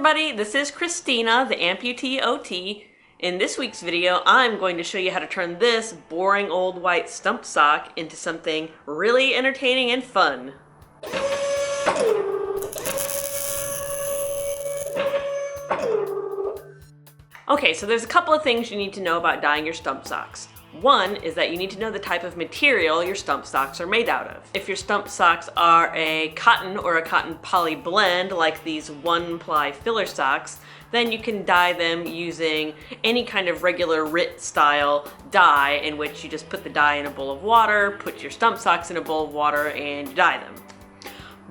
everybody, this is Christina, the AmputeeOT. In this week's video, I'm going to show you how to turn this boring old white stump sock into something really entertaining and fun. Okay, so there's a couple of things you need to know about dyeing your stump socks. One is that you need to know the type of material your stump socks are made out of. If your stump socks are a cotton or a cotton poly blend, like these one-ply filler socks, then you can dye them using any kind of regular RIT style dye, in which you just put the dye in a bowl of water, put your stump socks in a bowl of water, and you dye them.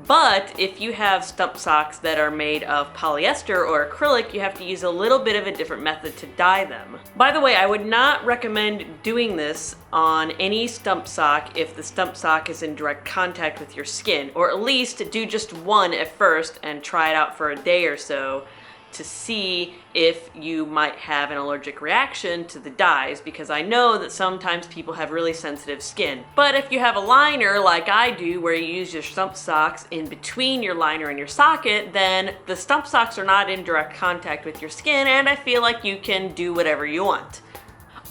But if you have stump socks that are made of polyester or acrylic, you have to use a little bit of a different method to dye them. By the way, I would not recommend doing this on any stump sock if the stump sock is in direct contact with your skin, or at least do just one at first and try it out for a day or so to see if you might have an allergic reaction to the dyes, because I know that sometimes people have really sensitive skin. But if you have a liner like I do, where you use your stump socks in between your liner and your socket, then the stump socks are not in direct contact with your skin, and I feel like you can do whatever you want.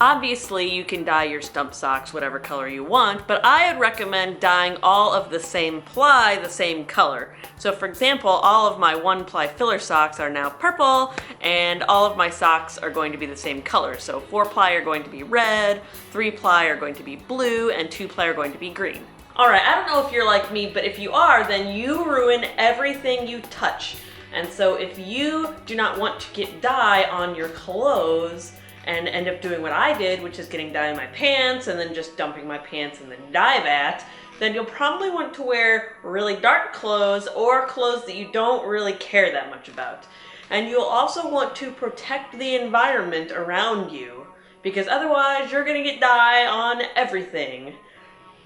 Obviously, you can dye your stump socks whatever color you want, but I would recommend dyeing all of the same ply the same color. So for example, all of my one-ply filler socks are now purple, and all of my socks are going to be the same color. So 4-ply are going to be red, 3-ply are going to be blue, and 2-ply are going to be green. Alright, I don't know if you're like me, but if you are, then you ruin everything you touch. And so if you do not want to get dye on your clothes, and end up doing what I did, which is getting dye in my pants and then just dumping my pants in the dye vat, then you'll probably want to wear really dark clothes or clothes that you don't really care that much about. And you'll also want to protect the environment around you, because otherwise you're gonna get dye on everything.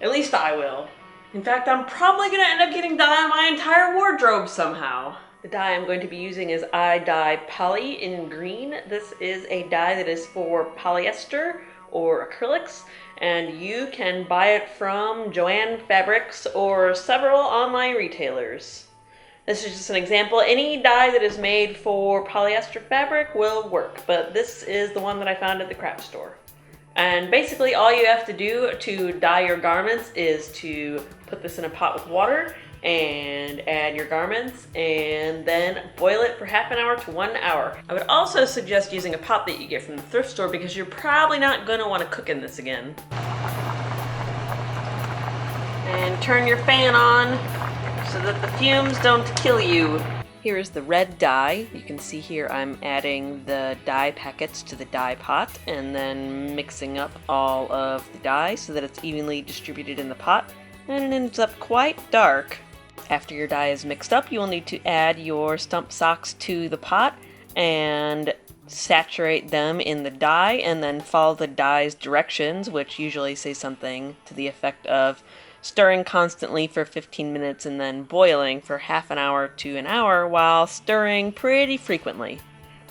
At least I will. In fact, I'm probably gonna end up getting dye on my entire wardrobe somehow. The dye I'm going to be using is iDye Poly in green. This is a dye that is for polyester or acrylics, and you can buy it from Joann Fabrics or several online retailers. This is just an example. Any dye that is made for polyester fabric will work, but this is the one that I found at the craft store. And basically all you have to do to dye your garments is to put this in a pot with water and add your garments, and then boil it for half an hour to 1 hour. I would also suggest using a pot that you get from the thrift store, because you're probably not going to want to cook in this again. And turn your fan on so that the fumes don't kill you. Here is the red dye. You can see here I'm adding the dye packets to the dye pot and then mixing up all of the dye so that it's evenly distributed in the pot, and it ends up quite dark. After your dye is mixed up, you will need to add your stump socks to the pot and saturate them in the dye, and then follow the dye's directions, which usually say something to the effect of stirring constantly for 15 minutes and then boiling for half an hour to an hour while stirring pretty frequently.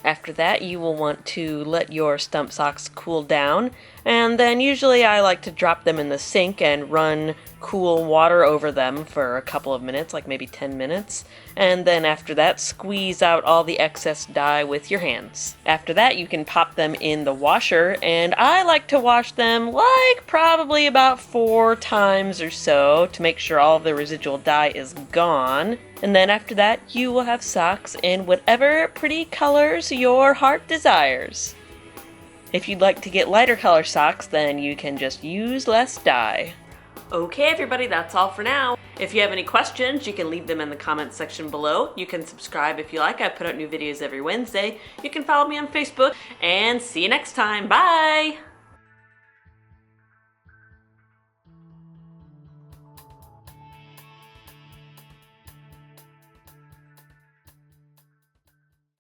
After that, you will want to let your stump socks cool down, and then usually I like to drop them in the sink and run cool water over them for a couple of minutes, like maybe 10 minutes, and then after that squeeze out all the excess dye with your hands. After that, you can pop them in the washer, and I like to wash them like probably about 4 times or so to make sure all of the residual dye is gone. And then after that, you will have socks in whatever pretty colors your heart desires. If you'd like to get lighter color socks, then you can just use less dye. Okay everybody, that's all for now. If you have any questions, you can leave them in the comments section below. You can subscribe if you like. I put out new videos every Wednesday. You can follow me on Facebook, and see you next time. Bye!